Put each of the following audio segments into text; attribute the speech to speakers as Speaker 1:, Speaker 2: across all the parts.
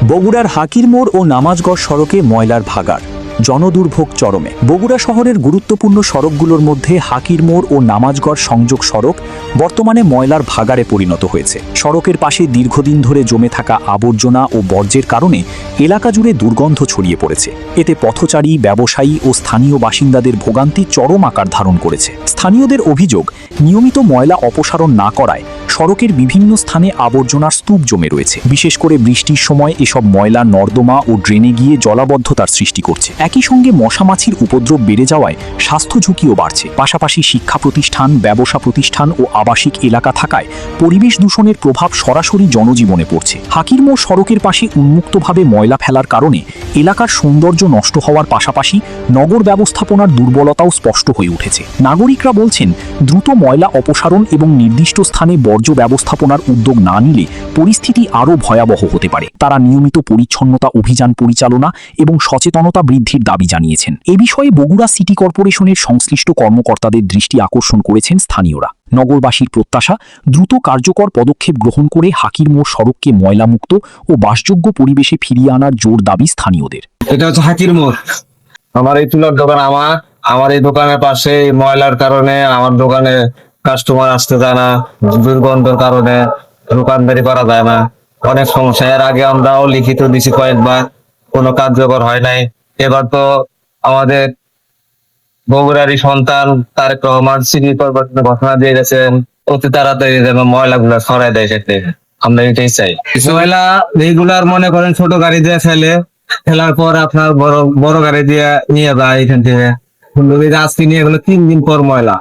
Speaker 1: বগুড়ার হাকির মোড় ও নামাজগড় সড়কে ময়লার ভাগাড়, জনদুর্ভোগ চরমে। বগুড়া শহরের গুরুত্বপূর্ণ সড়কগুলোর মধ্যে হাকির মোড় ও নামাজগড় সংযোগ সড়ক বর্তমানে ময়লার ভাগাড়ে পরিণত হয়েছে। সড়কের পাশে দীর্ঘদিন ধরে জমে থাকা আবর্জনা ও বর্জ্যের কারণে এলাকা জুড়ে দুর্গন্ধ ছড়িয়ে পড়েছে। এতে পথচারী, ব্যবসায়ী ও স্থানীয় বাসিন্দাদের ভোগান্তি চরম আকার ধারণ করেছে। স্থানীয়দের অভিযোগ, নিয়মিত ময়লা অপসারণ না করায় সড়কের বিভিন্ন স্থানে আবর্জনার স্তূপ জমে রয়েছে। বিশেষ করে বৃষ্টির সময় এসব ময়লা নর্দমা ও ড্রেনে গিয়ে জলাবদ্ধতার সৃষ্টি করছে। একই সঙ্গে মশামাছির উপদ্রব বেড়ে যাওয়ায় স্বাস্থ্য ঝুঁকিও বাড়ছে। পাশাপাশি শিক্ষা প্রতিষ্ঠান, ব্যবসা প্রতিষ্ঠান ও আবাসিক এলাকা থাকায় পরিবেশ দূষণের প্রভাব সরাসরি জনজীবনে পড়ছে। হাকির মোড় সড়কের পাশে উন্মুক্তভাবে ময়লা ফেলার কারণে এলাকার সৌন্দর্য নষ্ট হওয়ার পাশাপাশি নগর ব্যবস্থাপনার দুর্বলতাও স্পষ্ট হয়ে উঠেছে। নাগরিকরা বলছেন, দ্রুত ময়লা অপসারণ এবং নির্দিষ্ট স্থানে বর্জ্য ব্যবস্থাপনার উদ্যোগ না নিলে পরিস্থিতি আরও ভয়াবহ হতে পারে। তারা নিয়মিত পরিচ্ছন্নতা অভিযান পরিচালনা এবং সচেতনতা বৃদ্ধির দাবি জানিয়েছেন। এ বিষয়ে বগুড়া সিটি কর্পোরেশনের সংশ্লিষ্ট কর্মকর্তাদের দৃষ্টি আকর্ষণ করেছেন স্থানীয়রা। নগরবাসীর প্রত্যাশা, দ্রুত কার্যকর পদক্ষেপ গ্রহণ করে হাকির মোড় সড়ককে ময়লামুক্ত ও বাসযোগ্য পরিবেশে ফিরিয়ে আনার জোর দাবি স্থানীয়দের।
Speaker 2: এটা হচ্ছে হাকির মোড়। আমার এই তুলার দোকান, আমার এই দোকানের পাশে ময়লার কারণে আমার দোকানে কাস্টমার আসতে চায় না, দুর্গন্ধের কারণে দোকানদারি করা যায় না, অনেক সমস্যা। এর আগে আমরাও লিখিত দিছি কয়েকবার, কোনো কার্যকর হয় নাই। এবার তো আমাদের বগুড়ারই সন্তান তারেক রহমান সিটি কর্পোরেশনের ঘোষণা দিয়ে গেছেন অতি তাড়াতাড়ি যেন ময়লাগুলো সরাই দেয়। সেটা আমরা এটাই চাই। ময়লা রেগুলার মনে করেন ছোট গাড়ি দিয়ে ফেলার পর আপনার বড় গাড়ি দিয়ে নিয়ে যায় এখান থেকে। আজকে নিয়ে গেলো 3 দিন পর ময়লা,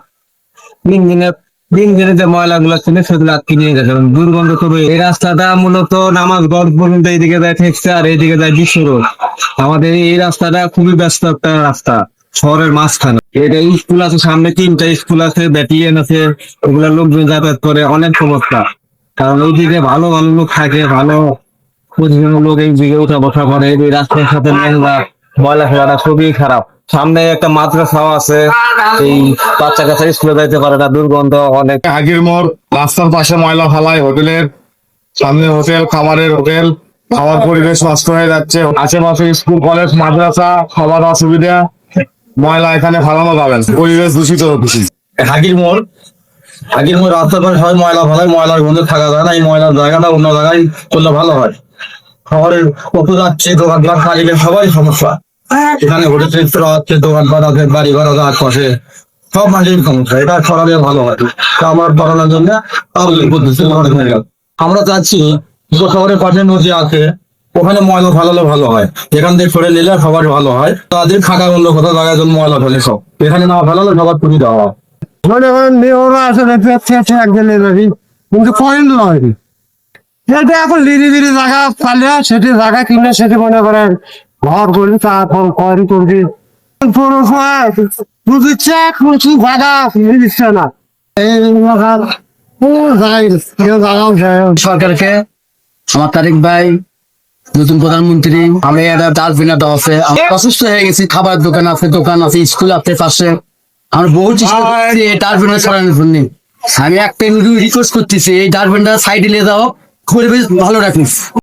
Speaker 2: 3 দিনে যে ময়লা গুলো ছিল সেগুলো আজকে নিয়ে গেছে। দুর্গন্ধ তবে এই রাস্তাটা মূলত নামাজগড় পর্যন্ত এইদিকে যায় ঠেকছে আর এইদিকে যায় বিশ্ব রোড। আমাদের এই রাস্তাটা খুবই ব্যস্ত একটা রাস্তা শহরের মাঝখানে। এটা স্কুল আছে সামনে, 3টা স্কুল আছে, ব্যাটিয়ান আছে, ওগুলা লোকজন যাতায়াত করে, অনেক সমস্যা। কারণ ওইদিকে ভালো ভালো লোক থাকে, ভালো পজিশনের লোক এই দিকে উঠা বসা করে। এই রাস্তার সাথে ময়লা ফেলাটা খুবই খারাপ। সামনে একটা মাদ্রাসাও আছে, এই বাচ্চা কাচ্চা স্কুলে যাইতে পারে না, দুর্গন্ধ অনেক।
Speaker 3: হাকির মোড় রাস্তার পাশে ময়লা ফেলায়, হোটেলের সামনে হোটেল, খাবারের হোটেল, খাওয়ার পরিবেশ নষ্ট হয়ে যাচ্ছে। আশেপাশে স্কুল, কলেজ, মাদ্রাসা, খাবার অসুবিধা, ময়লা এখানে ফেলানো যাবে না, পরিবেশ দূষিত হচ্ছে।
Speaker 4: হাকির মোড় রাস্তার পাশে সবাই ময়লা ফেলায়, ময়লার গন্ধে থাকা যায় না। এই ময়লার জায়গাটা অন্য জায়গায় করলে ভালো হয়। শহরের কত যাচ্ছে, দোকানপাট মালিকের সবাই সমস্যা। এখানে হোটেল হচ্ছে, দোকানপাট আছে, বাড়ি ঘর আছে আশপাশে, সব মালিকের সমস্যা। এটা সরালে ভালো হয়। আমার করানোর জন্য আমরা চাচ্ছি শহরের পাশে নদী আছে, ওখানে ময়লা ফেলালে ভালো হয়। এখান থেকে সরে নিলে সবার ভালো হয়। তাদের থাকার অন্য কোথাও জায়গায় জন্য ময়লা ফেলে সব এখানে না ফেলালে সবার সুবিধা হয়।
Speaker 5: মনে করেন মেয়ররা আসলে কিন্তু পয়েন্ট নয়। সেটা এখন ধীরে ধীরে জায়গা পালে সেটি জায়গা কিনে সেটি মনে করেন ঘর করি, তারপর কয়েন করবি। বুঝছে প্রচুর জায়গা দিচ্ছে না।
Speaker 6: সরকারকে, আমার তারেক ভাই, নতুন প্রধানমন্ত্রী, আমি একটা ডাস্টবিন আছে, অসুস্থ হয়ে গেছি, খাবার দোকান আছে, স্কুল আছে পাশে। আমরা বহু চেষ্টা করছি এই ডাস্টবিনটা সরানোর জন্য। আমি একটা রিকোয়েস্ট করতেছি, এই ডাস্টবিনটা সাইডে নিয়ে যাও, পরিবেশ ভালো রাখিস।